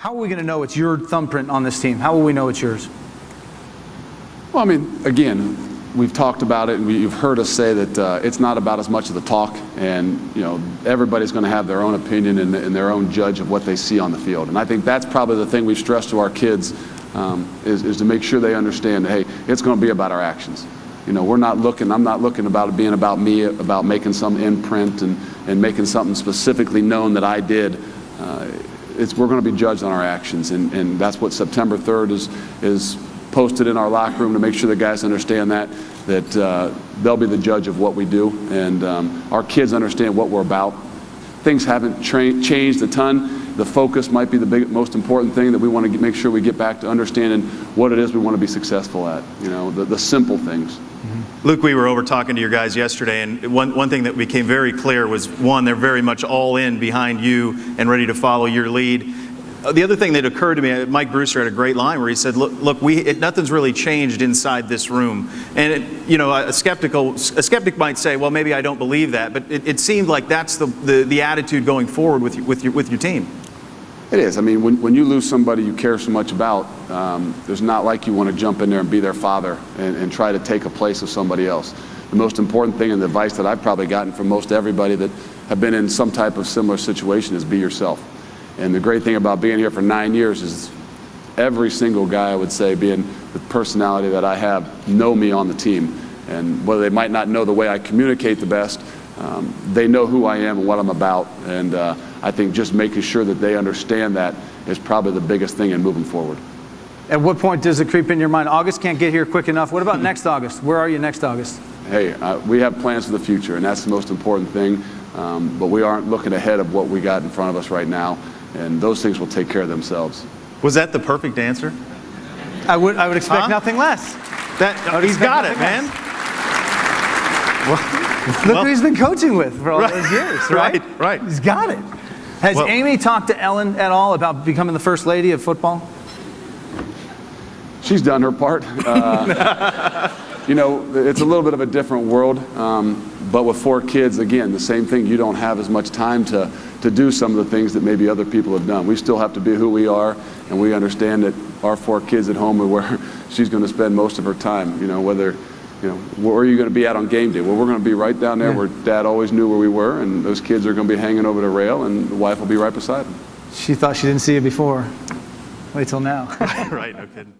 How are we going to know it's your thumbprint on this team? How will we know it's yours? Well, I mean, again, we've talked about it, and you've heard us say that it's not about as much of the talk, and everybody's going to have their own opinion and their own judge of what they see on the field. And I think that's probably the thing we've stressed to our kids is to make sure they understand that, hey, it's going to be about our actions. I'm not looking about it being about me, about making some imprint and making something specifically known that I did. We're going to be judged on our actions, and that's what September 3rd is posted in our locker room, to make sure the guys understand that they'll be the judge of what we do, and our kids understand what we're about. Things haven't changed a ton. The focus might be the most important thing that we want to make sure we get back to understanding what it is we want to be successful at, the simple things. Luke, we were over talking to your guys yesterday, and one thing that became very clear was, one, they're very much all in behind you and ready to follow your lead. The other thing that occurred to me, Mike Brewster had a great line where he said, look, nothing's really changed inside this room. And a skeptic might say, well, maybe I don't believe that, but it seemed like that's the attitude going forward with your team. It is. I mean, when you lose somebody you care so much about, there's not like you want to jump in there and be their father and try to take a place of somebody else. The most important thing and the advice that I've probably gotten from most everybody that have been in some type of similar situation is be yourself. And the great thing about being here for 9 years is every single guy, I would say, being the personality that I have, know me on the team. And whether they might not know the way I communicate the best, they know who I am and what I'm about. And I think just making sure that they understand that is probably the biggest thing in moving forward. At what point does it creep in your mind, August can't get here quick enough? What about next August? Where are you next August? Hey, we have plans for the future, and that's the most important thing. But we aren't looking ahead of what we got in front of us right now, and those things will take care of themselves. Was that the perfect answer? I would expect nothing less. He's got it, man. Look who he's been coaching with for all those years, right? Right. He's got it. Has Amy talked to Ellen at all about becoming the first lady of football? She's done her part. It's a little bit of a different world, but with 4 kids, again, the same thing. You don't have as much time to do some of the things that maybe other people have done. We still have to be who we are, and we understand that our 4 kids at home are where she's going to spend most of her time. Where are you going to be at on game day? Well, we're going to be right down there where Dad always knew where we were, and those kids are going to be hanging over the rail, and the wife will be right beside them. She thought she didn't see you before. Wait till now. Right, no kidding.